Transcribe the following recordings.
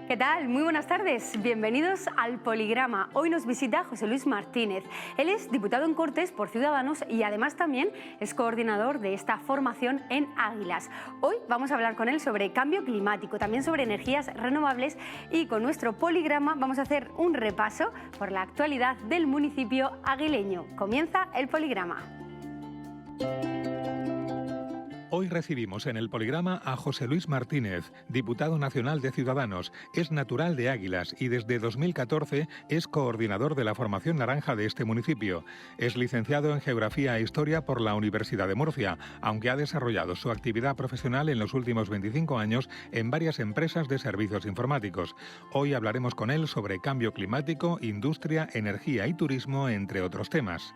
¿Qué tal? Muy buenas tardes. Bienvenidos al Poligrama. Hoy nos visita José Luis Martínez. Él es diputado en Cortes por Ciudadanos y además también es coordinador de esta formación en Águilas. Hoy vamos a hablar con él sobre cambio climático, también sobre energías renovables y con nuestro Poligrama vamos a hacer un repaso por la actualidad del municipio aguileño. Comienza el Poligrama. Hoy recibimos en el Poligrama a José Luis Martínez, diputado nacional de Ciudadanos. Es natural de Águilas y desde 2014 es coordinador de la formación naranja de este municipio. Es licenciado en Geografía e Historia por la Universidad de Murcia, aunque ha desarrollado su actividad profesional en los últimos 25 años en varias empresas de servicios informáticos. Hoy hablaremos con él sobre cambio climático, industria, energía y turismo, entre otros temas.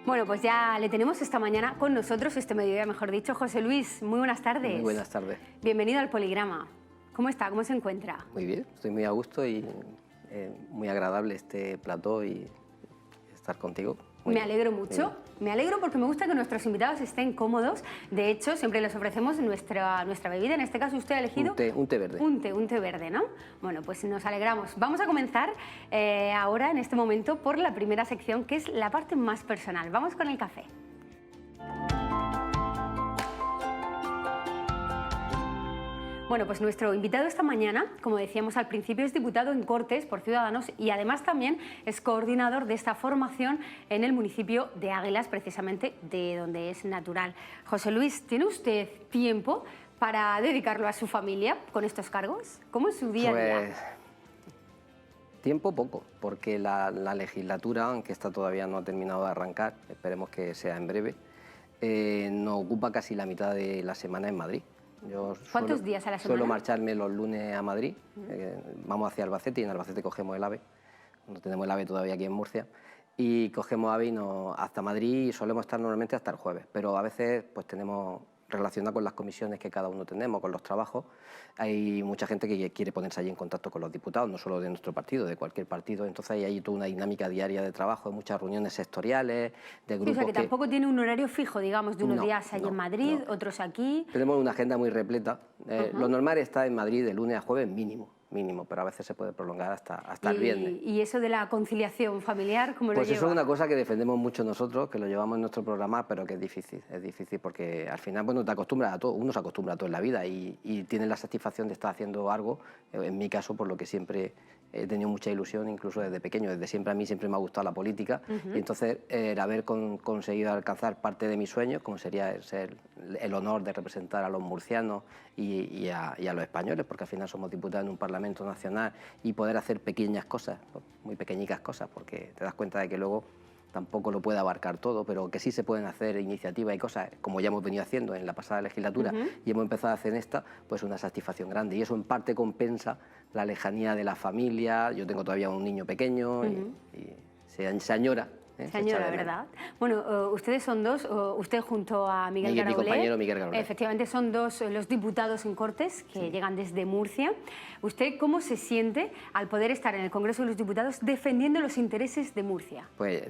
Bueno, pues ya le tenemos esta mañana con nosotros, este mediodía mejor dicho. José Luis, muy buenas tardes. Muy buenas tardes. Bienvenido al Poligrama. ¿Cómo está? ¿Cómo se encuentra? Muy bien, estoy muy a gusto y muy agradable este plató y estar contigo. Me alegro mucho. Me alegro porque me gusta que nuestros invitados estén cómodos. De hecho, siempre les ofrecemos nuestra bebida. En este caso, usted ha elegido... Un té verde. Un té verde, ¿no? Bueno, pues nos alegramos. Vamos a comenzar ahora, en este momento, por la primera sección, que es la parte más personal. Vamos con el café. Bueno, pues nuestro invitado esta mañana, como decíamos al principio, es diputado en Cortes por Ciudadanos y además también es coordinador de esta formación en el municipio de Águilas, precisamente de donde es natural. José Luis, ¿tiene usted tiempo para dedicarlo a su familia con estos cargos? ¿Cómo es su día a día? Pues tiempo poco, porque la legislatura, aunque esta todavía no ha terminado de arrancar, esperemos que sea en breve, nos ocupa casi la mitad de la semana en Madrid. ¿Cuántos días a la semana? Suelo marcharme los lunes a Madrid, vamos hacia Albacete y en Albacete cogemos el AVE, no tenemos el AVE todavía aquí en Murcia, y cogemos AVE y hasta Madrid y solemos estar normalmente hasta el jueves, pero a veces pues tenemos relacionado con las comisiones que cada uno tenemos, con los trabajos, hay mucha gente que quiere ponerse allí en contacto con los diputados, no solo de nuestro partido, de cualquier partido, entonces hay toda una dinámica diaria de trabajo, hay muchas reuniones sectoriales, de grupos. O sea, que tampoco tiene un horario fijo, digamos, de unos días allí en Madrid, otros aquí. Tenemos una agenda muy repleta. Lo normal está en Madrid de lunes a jueves mínimo, pero a veces se puede prolongar hasta el viernes. ¿Y eso de la conciliación familiar, cómo lo lleva? Pues eso es una cosa que defendemos mucho nosotros, que lo llevamos en nuestro programa, pero que es difícil porque al final te acostumbras a todo, uno se acostumbra a todo en la vida y tienes la satisfacción de estar haciendo algo, en mi caso por lo que siempre he tenido mucha ilusión, incluso desde pequeño, desde siempre a mí siempre me ha gustado la política y entonces el haber conseguido alcanzar parte de mis sueños, como sería ser el honor de representar a los murcianos y a los españoles, porque al final somos diputados en un Parlamento Nacional y poder hacer pequeñas cosas, muy pequeñicas cosas, porque te das cuenta de que luego tampoco lo puede abarcar todo, pero que sí se pueden hacer iniciativas y cosas, como ya hemos venido haciendo en la pasada legislatura y hemos empezado a hacer en esta, pues una satisfacción grande. Y eso en parte compensa la lejanía de la familia. Yo tengo todavía un niño pequeño y se añora. Se añora, ¿verdad? Bueno, ustedes son dos, usted junto a Miguel Carabolé, mi compañero Miguel Carabolé. Efectivamente son dos los diputados en Cortes que llegan desde Murcia. ¿Usted cómo se siente al poder estar en el Congreso de los Diputados defendiendo los intereses de Murcia? Pues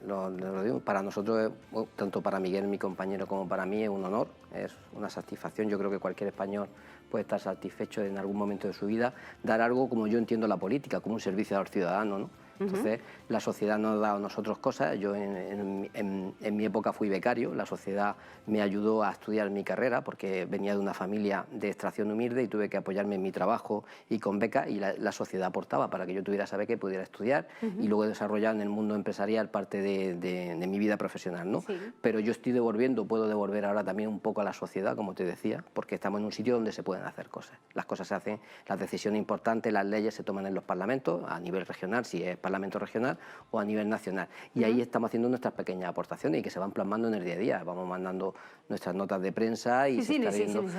lo digo, para nosotros, tanto para Miguel, mi compañero, como para mí es un honor, es una satisfacción. Yo creo que cualquier español puede estar satisfecho en algún momento de su vida, dar algo como yo entiendo la política, como un servicio a los ciudadanos, ¿no? Entonces, la sociedad nos ha dado a nosotros cosas. Yo en mi época fui becario, la sociedad me ayudó a estudiar mi carrera porque venía de una familia de extracción humilde y tuve que apoyarme en mi trabajo y con beca y la sociedad aportaba para que yo tuviera saber que pudiera estudiar y luego desarrollar en el mundo empresarial parte de mi vida profesional, ¿no? Pero yo estoy puedo devolver ahora también un poco a la sociedad, como te decía, porque estamos en un sitio donde se pueden hacer cosas. Las cosas se hacen, las decisiones importantes, las leyes se toman en los parlamentos, a nivel regional, si es Parlamento regional o a nivel nacional. Y ahí estamos haciendo nuestras pequeñas aportaciones y que se van plasmando en el día a día. Vamos mandando nuestras notas de prensa y nos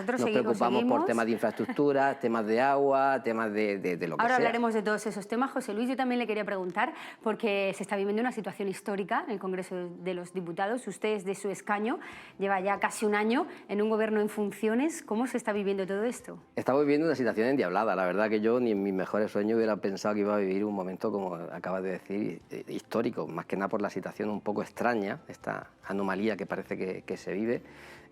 preocupamos por temas de infraestructura, temas de agua, temas de lo que sea. Ahora hablaremos de todos esos temas. José Luis, yo también le quería preguntar, porque se está viviendo una situación histórica en el Congreso de los Diputados. Usted es de su escaño, lleva ya casi un año en un gobierno en funciones. ¿Cómo se está viviendo todo esto? Estamos viviendo una situación endiablada. La verdad que yo ni en mis mejores sueños hubiera pensado que iba a vivir un momento como acabas de decir, histórico, más que nada por la situación un poco extraña, esta anomalía que parece que se vive.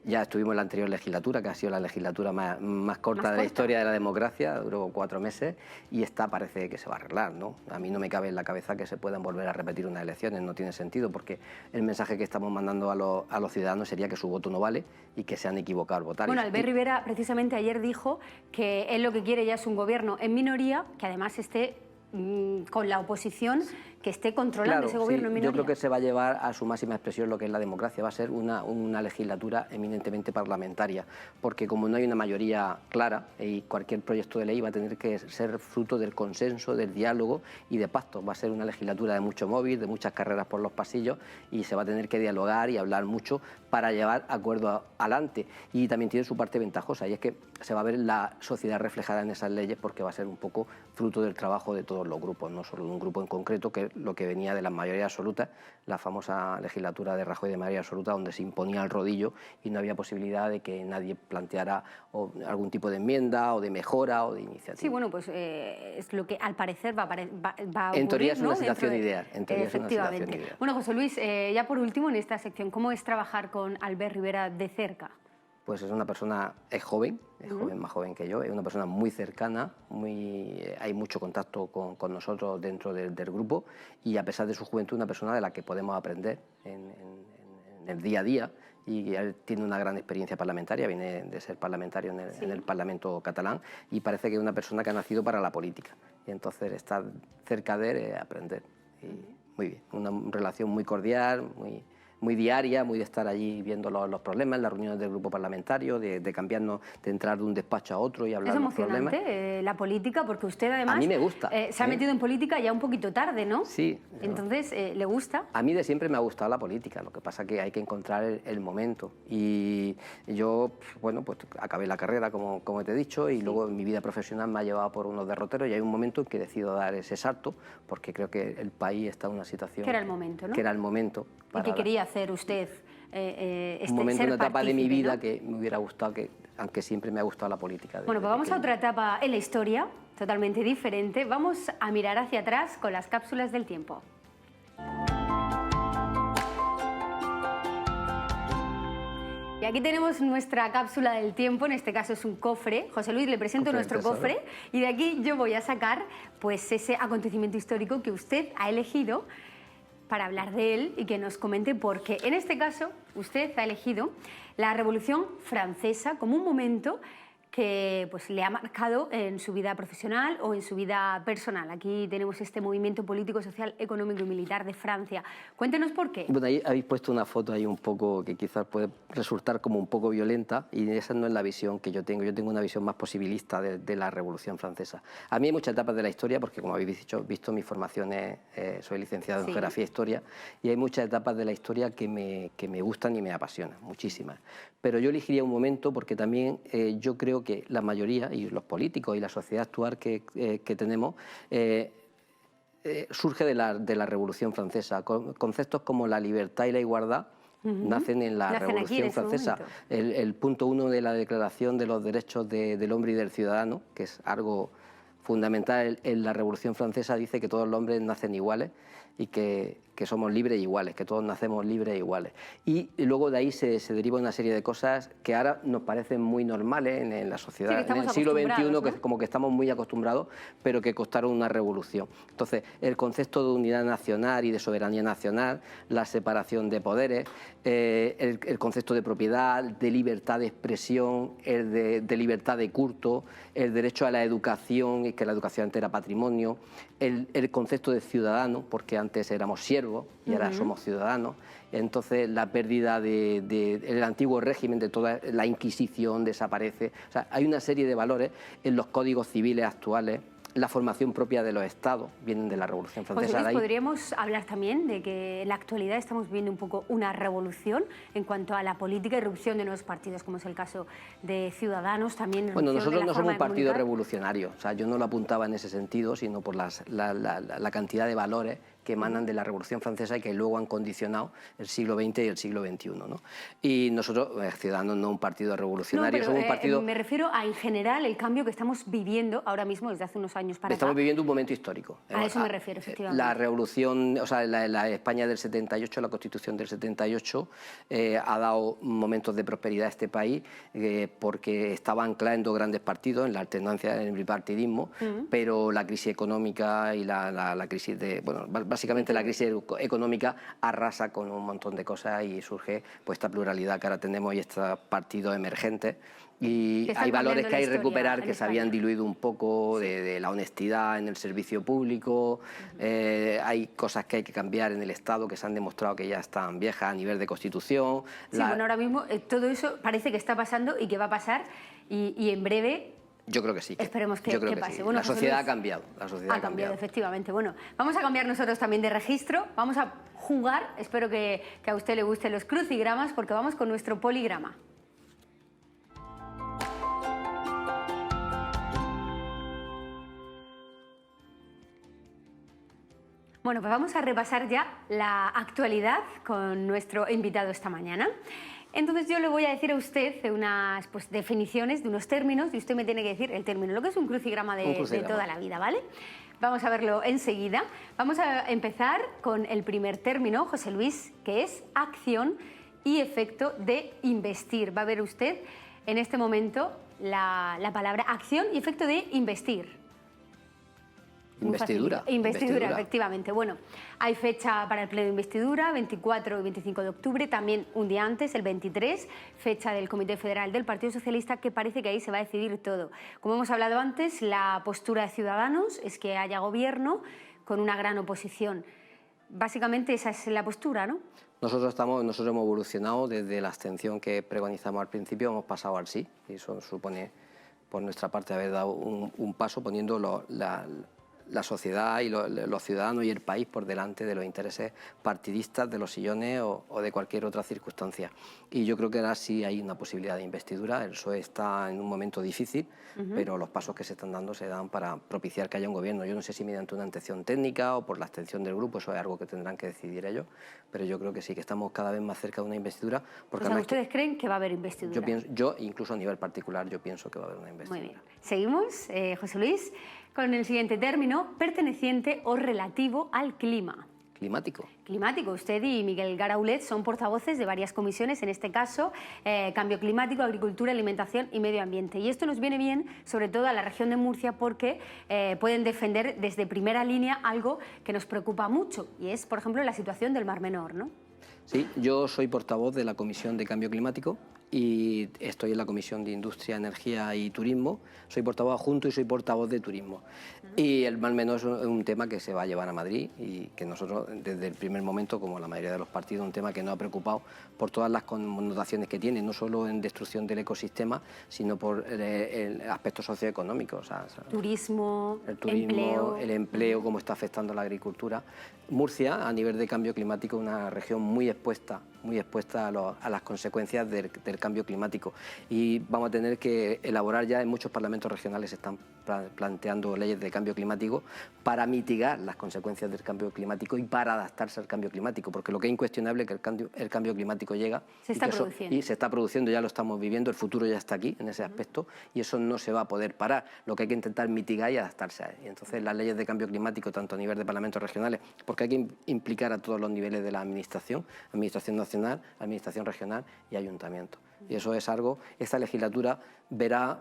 Ya estuvimos en la anterior legislatura, que ha sido la legislatura más corta de la historia de la democracia, duró 4 meses, y esta parece que se va a arreglar, ¿no? A mí no me cabe en la cabeza que se puedan volver a repetir unas elecciones, no tiene sentido, porque el mensaje que estamos mandando a los ciudadanos sería que su voto no vale y que se han equivocado al votar. Bueno, Albert Rivera precisamente ayer dijo que él lo que quiere ya es un gobierno en minoría, que además esté con la oposición, que esté controlando ese gobierno en minoría. Yo creo que se va a llevar a su máxima expresión lo que es la democracia, va a ser una legislatura eminentemente parlamentaria, porque como no hay una mayoría clara y cualquier proyecto de ley va a tener que ser fruto del consenso, del diálogo y de pactos. Va a ser una legislatura de mucho móvil, de muchas carreras por los pasillos, y se va a tener que dialogar y hablar mucho para llevar acuerdos adelante. Y también tiene su parte ventajosa, y es que se va a ver la sociedad reflejada en esas leyes, porque va a ser un poco fruto del trabajo de todos los grupos, no solo de un grupo en concreto, que es lo que venía de la mayoría absoluta, la famosa legislatura de Rajoy de mayoría absoluta, donde se imponía el rodillo y no había posibilidad de que nadie planteara algún tipo de enmienda o de mejora o de iniciativa. Sí, bueno, pues es lo que al parecer va a ocurrir, en teoría es una ¿no? situación ideal. En teoría Efectivamente. Es una situación ideal. Bueno, José Luis, ya por último en esta sección, ¿cómo es trabajar con Albert Rivera de cerca? Pues es una persona, es joven, más joven que yo, es una persona muy cercana, hay mucho contacto con nosotros dentro del grupo, y a pesar de su juventud, una persona de la que podemos aprender en el día a día, y él tiene una gran experiencia parlamentaria, viene de ser parlamentario en el Parlamento catalán, y parece que es una persona que ha nacido para la política, y entonces estar cerca de él es aprender. Y muy bien, una relación muy cordial, muy diaria, muy de estar allí viendo los problemas, las reuniones del grupo parlamentario, de cambiarnos, de entrar de un despacho a otro y hablar de los problemas. Es emocionante la política, porque usted además a mí me gusta, se ha metido en política ya un poquito tarde, ¿no? Sí. Entonces, ¿le gusta? A mí de siempre me ha gustado la política, lo que pasa es que hay que encontrar el momento. Y yo, bueno, pues acabé la carrera, como te he dicho, y luego mi vida profesional me ha llevado por unos derroteros, y hay un momento en que decido dar ese salto, porque creo que el país está en una situación... Que era el momento, ¿no? Que era el momento. ¿Y qué quería hacer usted? Un momento, una etapa de mi vida, ¿no?, que me hubiera gustado, aunque siempre me ha gustado la política. Bueno, pues vamos a otra etapa en la historia, totalmente diferente. Vamos a mirar hacia atrás con las cápsulas del tiempo. Y aquí tenemos nuestra cápsula del tiempo, en este caso es un cofre. José Luis, le presento nuestro cofre, y de aquí yo voy a sacar pues ese acontecimiento histórico que usted ha elegido para hablar de él y que nos comente por qué. En este caso, usted ha elegido la Revolución Francesa como un momento que pues, le ha marcado en su vida profesional o en su vida personal. Aquí tenemos este movimiento político, social, económico y militar de Francia. Cuéntenos por qué. Bueno, ahí habéis puesto una foto ahí un poco que quizás puede resultar como un poco violenta, y esa no es la visión que yo tengo. Yo tengo una visión más posibilista de la Revolución Francesa. A mí hay muchas etapas de la historia, porque como habéis visto mi formación soy licenciado en Geografía e Historia, y hay muchas etapas de la historia que me gustan y me apasionan, muchísimas. Pero yo elegiría un momento porque también yo creo que la mayoría, y los políticos y la sociedad actual que tenemos, surge de la Revolución Francesa. Conceptos como la libertad y la igualdad nacen en la Revolución Francesa. El punto 1 de la Declaración de los Derechos del Hombre y del Ciudadano, que es algo fundamental en la Revolución Francesa, dice que todos los hombres nacen iguales y que somos libres e iguales, que todos nacemos libres e iguales. Y luego de ahí se deriva una serie de cosas que ahora nos parecen muy normales en la sociedad. En el siglo XXI, ¿no?, que como que estamos muy acostumbrados, pero que costaron una revolución. Entonces, el concepto de unidad nacional y de soberanía nacional, la separación de poderes, el concepto de propiedad, de libertad de expresión, el de libertad de culto, el derecho a la educación, y que la educación antes era patrimonio, el concepto de ciudadano, porque antes éramos siervos y ahora somos ciudadanos. Entonces la pérdida del antiguo régimen, de toda la Inquisición, desaparece. O sea, hay una serie de valores en los códigos civiles actuales. La formación propia de los estados vienen de la Revolución Francesa. José Luis, ¿podríamos hablar también de que en la actualidad estamos viendo un poco una revolución en cuanto a la política, irrupción de nuevos partidos, como es el caso de Ciudadanos, también? Bueno, nosotros no somos un partido revolucionario, o sea, yo no lo apuntaba en ese sentido, sino por la cantidad de valores que emanan de la Revolución Francesa y que luego han condicionado el siglo XX y el siglo XXI, ¿no? Y nosotros, Ciudadanos, no un partido revolucionario, no, pero, somos un partido... me refiero a, en general, el cambio que estamos viviendo ahora mismo desde hace unos años para acá. Estamos viviendo un momento histórico. A eso me refiero, efectivamente. La revolución, o sea, la España del 78, la Constitución del 78, ha dado momentos de prosperidad a este país porque estaba anclada en dos grandes partidos, en la alternancia, en el bipartidismo, pero la crisis económica y la crisis de... Bueno, básicamente la crisis económica arrasa con un montón de cosas y surge pues esta pluralidad que ahora tenemos y estos partidos emergentes. Y hay valores que hay que recuperar que se habían diluido un poco, de la honestidad en el servicio público, hay cosas que hay que cambiar en el Estado que se han demostrado que ya están viejas a nivel de Constitución. Sí, bueno, ahora mismo todo eso parece que está pasando y que va a pasar y en breve... Yo creo que sí. Esperemos que pase. Sí. Bueno, la sociedad ha cambiado. La sociedad ha cambiado, efectivamente. Bueno, vamos a cambiar nosotros también de registro. Vamos a jugar. Espero que a usted le gusten los crucigramas porque vamos con nuestro poligrama. Bueno, pues vamos a repasar ya la actualidad con nuestro invitado esta mañana. Entonces yo le voy a decir a usted unas definiciones de unos términos y usted me tiene que decir el término, lo que es un crucigrama de toda la vida, ¿vale? Vamos a verlo enseguida. Vamos a empezar con el primer término, José Luis, que es acción y efecto de investir. Va a ver usted en este momento la palabra acción y efecto de investir. Investidura. Investidura, efectivamente. Bueno, hay fecha para el pleno de investidura, 24 y 25 de octubre, también un día antes, el 23, fecha del Comité Federal del Partido Socialista, que parece que ahí se va a decidir todo. Como hemos hablado antes, la postura de Ciudadanos es que haya gobierno con una gran oposición. Básicamente esa es la postura, ¿no? Nosotros hemos evolucionado desde la abstención que pregonizamos al principio, hemos pasado al sí, y eso supone por nuestra parte haber dado un paso poniendo la sociedad y los ciudadanos y el país por delante de los intereses partidistas, de los sillones o de cualquier otra circunstancia. Y yo creo que ahora sí hay una posibilidad de investidura. El PSOE está en un momento difícil, pero los pasos que se están dando se dan para propiciar que haya un gobierno. Yo no sé si mediante una abstención técnica o por la abstención del grupo, eso es algo que tendrán que decidir ellos, pero yo creo que sí, que estamos cada vez más cerca de una investidura. Porque ¿ustedes creen que va a haber investidura? Yo, incluso a nivel particular, yo pienso que va a haber una investidura. Muy bien. Seguimos, José Luis, con el siguiente término, perteneciente o relativo al clima. Climático. Climático. Usted y Miguel Garaulet son portavoces de varias comisiones, en este caso, Cambio Climático, Agricultura, Alimentación y Medio Ambiente. Y esto nos viene bien, sobre todo a la región de Murcia, porque pueden defender desde primera línea algo que nos preocupa mucho, y es, por ejemplo, la situación del Mar Menor, ¿no? Sí, yo soy portavoz de la Comisión de Cambio Climático y estoy en la Comisión de Industria, Energía y Turismo. Soy portavoz adjunto y soy portavoz de Turismo. Y el Mar Menor es un tema que se va a llevar a Madrid y que nosotros desde el primer momento, como la mayoría de los partidos, un tema que nos ha preocupado por todas las connotaciones que tiene, no solo en destrucción del ecosistema, sino por el aspecto socioeconómico. Turismo, el empleo, cómo está afectando a la agricultura. Murcia, a nivel de cambio climático, es una región muy expuesta a las consecuencias del cambio climático. Y vamos a tener que elaborar ya en muchos parlamentos regionales, se están planteando leyes de cambio climático para mitigar las consecuencias del cambio climático y para adaptarse al cambio climático, porque lo que es incuestionable es que el cambio climático llega y se está produciendo, ya lo estamos viviendo, el futuro ya está aquí en ese aspecto y eso no se va a poder parar. Lo que hay que intentar mitigar y adaptarse a él. Y entonces las leyes de cambio climático, tanto a nivel de parlamentos regionales, porque hay que implicar a todos los niveles de la administración nacional, administración regional y ayuntamiento. Y eso es algo, esta legislatura verá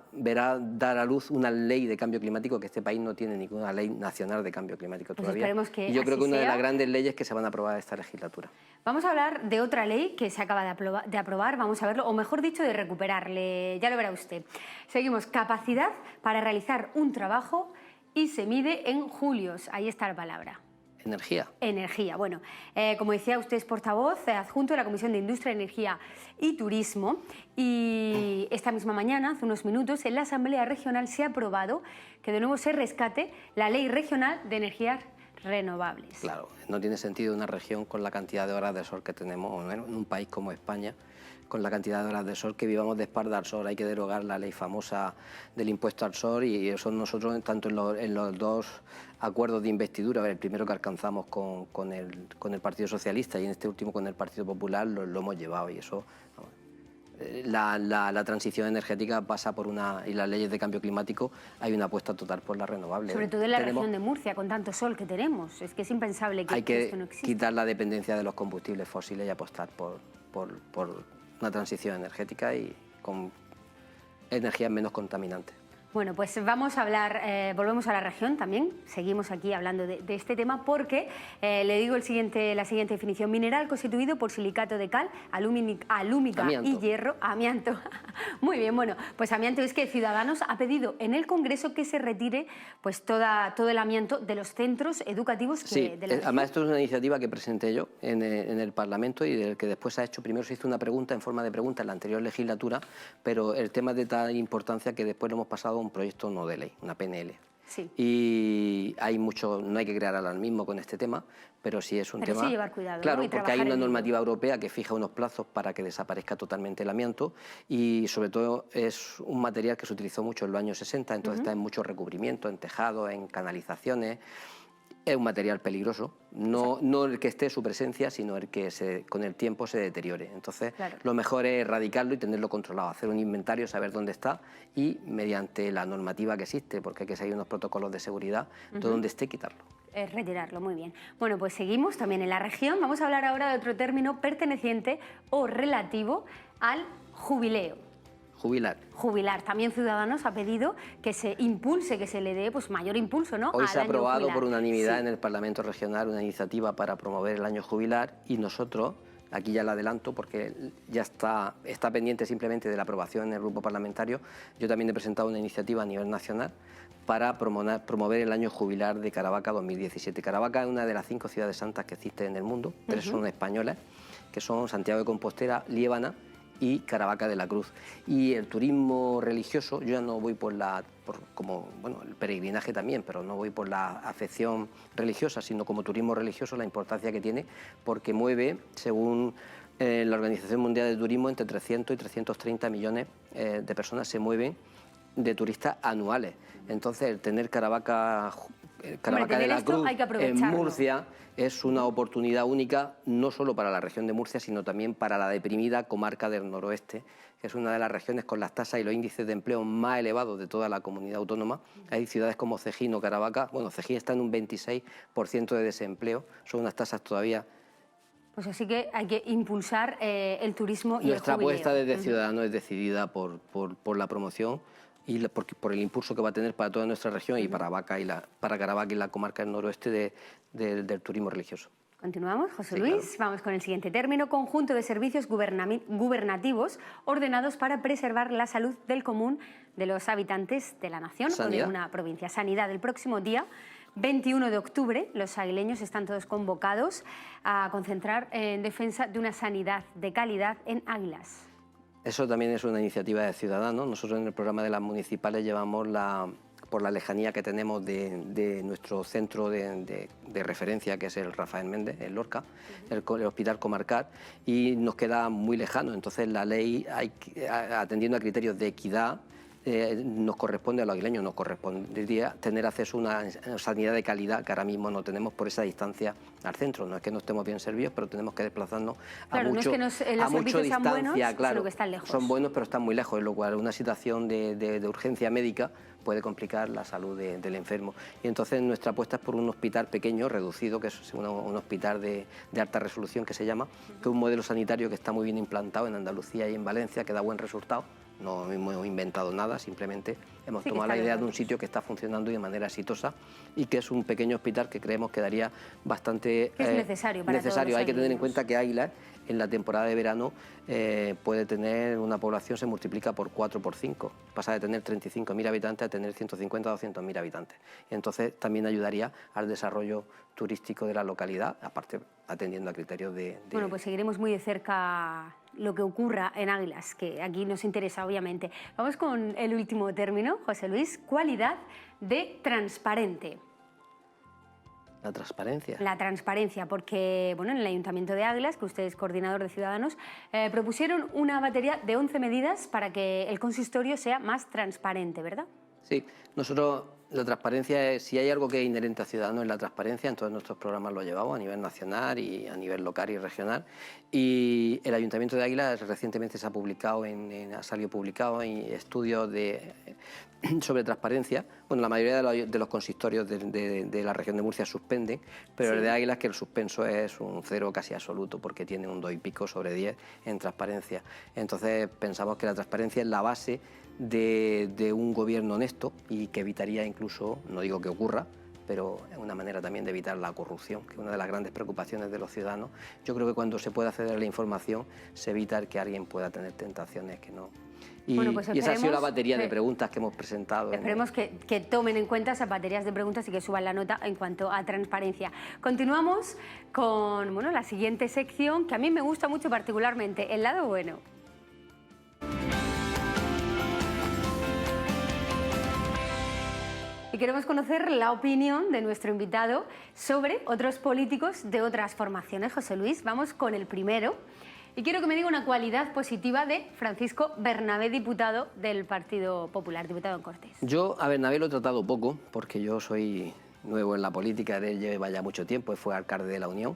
dar a luz una ley de cambio climático, que este país no tiene ninguna ley nacional de cambio climático todavía. Que y yo creo que una de las grandes leyes que se van a aprobar esta legislatura. Vamos a hablar de otra ley que se acaba de aprobar, vamos a verlo, o mejor dicho, de recuperarle, ya lo verá usted. Seguimos, capacidad para realizar un trabajo y se mide en julios, ahí está la palabra. Energía. Energía. Bueno, como decía, usted es portavoz adjunto de la Comisión de Industria, Energía y Turismo y esta misma mañana, hace unos minutos, en la Asamblea Regional se ha aprobado que de nuevo se rescate la Ley Regional de Energías Renovables. Claro, no tiene sentido una región con la cantidad de horas de sol que tenemos, en un país como España, con la cantidad de horas de sol que vivamos de espalda al sol. Hay que derogar la ley famosa del impuesto al sol y eso nosotros, tanto en los dos acuerdos de investidura, el primero que alcanzamos con el Partido Socialista y en este último con el Partido Popular, lo hemos llevado y eso... La transición energética pasa por y las leyes de cambio climático, hay una apuesta total por la renovable. Sobre todo en la región de Murcia, con tanto sol que tenemos. Es que es impensable que esto no exista. Hay que quitar la dependencia de los combustibles fósiles y apostar por una transición energética y con energías menos contaminantes. Bueno, pues vamos a hablar, volvemos a la región también, seguimos aquí hablando de este tema porque le digo la siguiente definición: mineral constituido por silicato de cal, alúmica y hierro, amianto. Muy bien, bueno, pues amianto es que Ciudadanos ha pedido en el Congreso que se retire pues todo el amianto de los centros educativos de la región. Además esto es una iniciativa que presenté yo en el Parlamento y del que después primero se hizo una pregunta en forma de pregunta en la anterior legislatura, pero el tema es de tal importancia que después lo hemos pasado a un proyecto no de ley, una PNL. Sí. Y no hay que crear alarmismo con este tema, pero sí es un tema... Pero sí llevar cuidado, claro, ¿no? Porque hay una normativa europea que fija unos plazos para que desaparezca totalmente el amianto y sobre todo es un material que se utilizó mucho en los años 60, entonces está en mucho recubrimiento, en tejados, en canalizaciones. Es un material peligroso, no el que esté su presencia, sino el que con el tiempo se deteriore. Entonces, lo mejor es erradicarlo y tenerlo controlado, hacer un inventario, saber dónde está y, mediante la normativa que existe, porque hay que seguir unos protocolos de seguridad, de donde esté, quitarlo. Retirarlo, muy bien. Bueno, pues seguimos también en la región. Vamos a hablar ahora de otro término perteneciente o relativo al jubileo. Jubilar. También Ciudadanos ha pedido que se impulse, que se le dé pues mayor impulso, ¿no? Hoy se ha aprobado por unanimidad en el Parlamento Regional una iniciativa para promover el año jubilar y nosotros, aquí ya la adelanto porque ya está pendiente simplemente de la aprobación en el grupo parlamentario, yo también he presentado una iniciativa a nivel nacional para promover el año jubilar de Caravaca 2017. Caravaca es una de las 5 ciudades santas que existen en el mundo, 3 son españolas, que son Santiago de Compostela, Liébana y Caravaca de la Cruz. Y el turismo religioso, yo ya no voy el peregrinaje también, pero no voy por la afección religiosa, sino como turismo religioso, la importancia que tiene, porque mueve, según la Organización Mundial de Turismo, entre 300 y 330 millones de personas se mueven de turistas anuales. Entonces, el tener Caravaca de la Cruz en Murcia es una oportunidad única, no solo para la región de Murcia, sino también para la deprimida comarca del noroeste, que es una de las regiones con las tasas y los índices de empleo más elevados de toda la comunidad autónoma. Hay ciudades como Cejín o Caravaca, bueno, Cejín está en un 26% de desempleo, son unas tasas todavía... Pues así que hay que impulsar el turismo y Nuestra el jubileo. apuesta desde Ciudadanos es decidida por la promoción y por el impulso que va a tener para toda nuestra región y para Caravaca y la comarca del noroeste del turismo religioso. Continuamos, José Luis. Claro. Vamos con el siguiente término: conjunto de servicios gubernativos ordenados para preservar la salud del común de los habitantes de la nación o de una provincia. Sanidad. El próximo día 21 de octubre, los aguileños están todos convocados a concentrar en defensa de una sanidad de calidad en Águilas. Eso también es una iniciativa de Ciudadanos. Nosotros en el programa de las municipales llevamos por la lejanía que tenemos de nuestro centro de referencia, que es el Rafael Méndez, el Lorca, el hospital comarcal, y nos queda muy lejano. Entonces la ley, atendiendo a criterios de equidad, nos corresponde a los aguileños, nos correspondería tener acceso a una sanidad de calidad que ahora mismo no tenemos por esa distancia al centro. No es que no estemos bien servidos, pero tenemos que desplazarnos a mucha distancia. Claro, sino que están lejos. Son buenos, pero están muy lejos, lo cual una situación de urgencia médica puede complicar la salud del enfermo. Y entonces nuestra apuesta es por un hospital pequeño, reducido, que es un hospital de alta resolución que se llama, que es un modelo sanitario que está muy bien implantado en Andalucía y en Valencia, que da buen resultado. No hemos inventado nada, simplemente hemos tomado la idea de un sitio que está funcionando de manera exitosa y que es un pequeño hospital que creemos que daría bastante... Es necesario para todos los Hay que tener en cuenta que Águilas en la temporada de verano puede tener una población, se multiplica por 4 por 5. Pasa de tener 35.000 habitantes a tener 150 o 200.000 habitantes. Entonces también ayudaría al desarrollo turístico de la localidad, aparte atendiendo a criterios de... Bueno, pues seguiremos muy de cerca lo que ocurra en Águilas, que aquí nos interesa obviamente. Vamos con el último término, José Luis: cualidad de transparente. La transparencia. La transparencia, porque bueno, en el Ayuntamiento de Águilas, que usted es coordinador de Ciudadanos, propusieron una batería de 11 medidas para que el consistorio sea más transparente, ¿verdad? Sí, nosotros la transparencia es, si hay algo que es inherente a Ciudadanos es la transparencia, en todos nuestros programas lo llevamos a nivel nacional y a nivel local y regional. Y el Ayuntamiento de Águilas recientemente se ha publicado, ha salido publicado en estudios sobre transparencia. Bueno, la mayoría de los consistorios de la región de Murcia suspenden, pero sí. El de Águilas, que el suspenso es un 0 casi absoluto, porque tiene un 2 y pico sobre 10 en transparencia. Entonces pensamos que la transparencia es la base de un gobierno honesto y que evitaría incluso, no digo que ocurra, pero es una manera también de evitar la corrupción, que es una de las grandes preocupaciones de los ciudadanos. Yo creo que cuando se puede acceder a la información se evita el que alguien pueda tener tentaciones que no. Y, bueno, pues y esa ha sido la batería de preguntas que hemos presentado. Esperemos que tomen en cuenta esas baterías de preguntas y que suban la nota en cuanto a transparencia. Continuamos con bueno, la siguiente sección, que a mí me gusta mucho particularmente, el lado bueno. Y queremos conocer la opinión de nuestro invitado sobre otros políticos de otras formaciones. José Luis, vamos con el primero. Y quiero que me diga una cualidad positiva de Francisco Bernabé, diputado del Partido Popular, diputado en Cortes. Yo a Bernabé lo he tratado poco, porque yo soy nuevo en la política, él lleva ya mucho tiempo, fue alcalde de la Unión,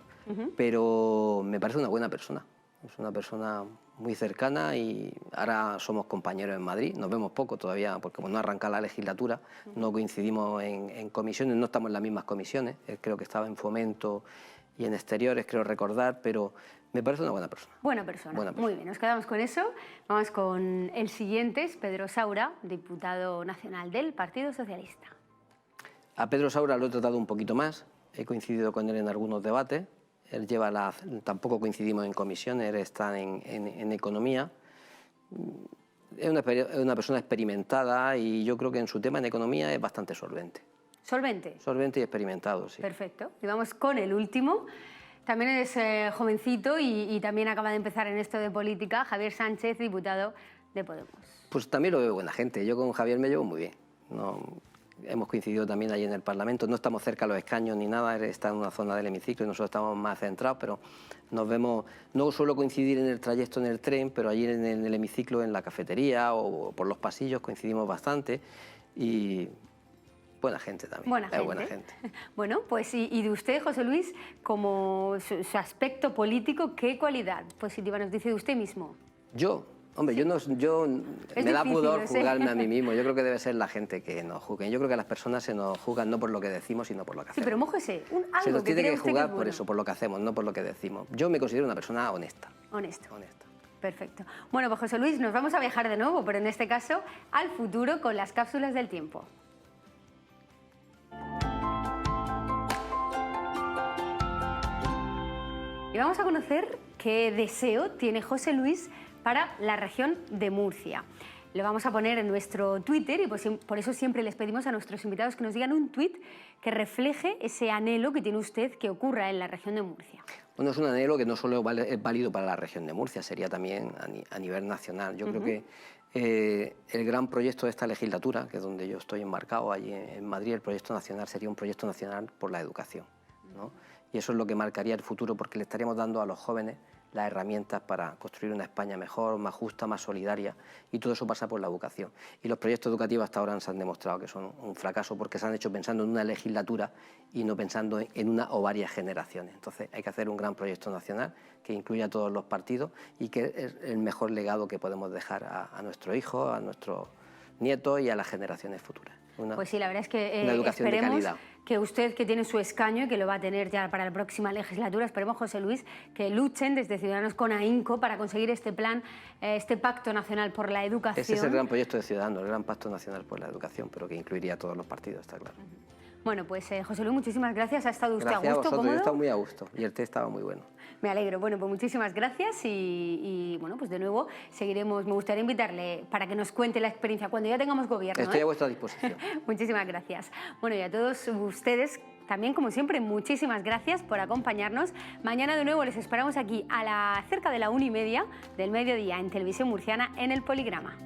pero me parece una buena persona. Es una persona muy cercana y ahora somos compañeros en Madrid, nos vemos poco todavía, porque como no arranca la legislatura, no coincidimos en comisiones, no estamos en las mismas comisiones, él creo que estaba en Fomento y en Exteriores, creo recordar, pero me parece una buena persona. Buena persona. Muy bien, nos quedamos con eso. Vamos con el siguiente, es Pedro Saura, diputado nacional del Partido Socialista. A Pedro Saura lo he tratado un poquito más, he coincidido con él en algunos debates, él tampoco coincidimos en comisiones, él está en economía. Es una persona experimentada y yo creo que en su tema en economía es bastante solvente. ¿Solvente? Solvente y experimentado, sí. Perfecto. Y vamos con el último. También es jovencito y también acaba de empezar en esto de política, Javier Sánchez, diputado de Podemos. Pues también lo veo buena gente. Yo con Javier me llevo muy bien. Hemos coincidido también allí en el Parlamento. No estamos cerca a los escaños ni nada, él está en una zona del hemiciclo y nosotros estamos más centrados, pero nos vemos. No suelo coincidir en el trayecto en el tren, pero allí en el hemiciclo, en la cafetería o por los pasillos coincidimos bastante y buena gente también. Buena gente. Bueno, pues y de usted, José Luis, como su aspecto político, ¿qué cualidad positiva nos dice de usted mismo? Hombre, me da pudor juzgarme a mí mismo. Yo creo que debe ser la gente que nos juzgue. Yo creo que las personas se nos juzgan no por lo que decimos, sino por lo que hacemos. Sí, pero mójese. Se nos tiene que juzgar por eso, por lo que hacemos, no por lo que decimos. Yo me considero una persona honesta. Honesta. Perfecto. Bueno, pues José Luis, nos vamos a viajar de nuevo, pero en este caso al futuro con las cápsulas del tiempo. Y vamos a conocer qué deseo tiene José Luis para la región de Murcia. Lo vamos a poner en nuestro Twitter y por eso siempre les pedimos a nuestros invitados que nos digan un tuit que refleje ese anhelo que tiene usted que ocurra en la región de Murcia. Bueno, es un anhelo que no solo es válido para la región de Murcia, sería también a nivel nacional. Yo creo que el gran proyecto de esta legislatura, que es donde yo estoy enmarcado, allí en Madrid, el proyecto nacional sería un proyecto nacional por la educación, ¿no? Y eso es lo que marcaría el futuro, porque le estaríamos dando a los jóvenes las herramientas para construir una España mejor, más justa, más solidaria, y todo eso pasa por la educación. Y los proyectos educativos hasta ahora se han demostrado que son un fracaso porque se han hecho pensando en una legislatura y no pensando en una o varias generaciones. Entonces hay que hacer un gran proyecto nacional que incluya a todos los partidos y que es el mejor legado que podemos dejar a nuestros hijos, a nuestros nietos y a las generaciones futuras. Pues sí, la verdad es que una educación de calidad. Que usted, que tiene su escaño y que lo va a tener ya para la próxima legislatura, esperemos, José Luis, que luchen desde Ciudadanos con ahínco para conseguir este plan, este Pacto Nacional por la Educación. Ese es el gran proyecto de Ciudadanos, el gran Pacto Nacional por la Educación, pero que incluiría a todos los partidos, está claro. Bueno, pues José Luis, muchísimas gracias. ¿Ha estado usted a gusto? Gracias a vosotros, ¿Cómodo? yo he estado muy a gusto y el té estaba muy bueno. Me alegro. Bueno, pues muchísimas gracias y bueno, pues de nuevo seguiremos. Me gustaría invitarle para que nos cuente la experiencia cuando ya tengamos gobierno. Estoy a vuestra disposición. Muchísimas gracias. Bueno, y a todos ustedes también, como siempre, muchísimas gracias por acompañarnos. Mañana de nuevo les esperamos aquí cerca de la 1:30 del mediodía en Televisión Murciana en El Poligrama.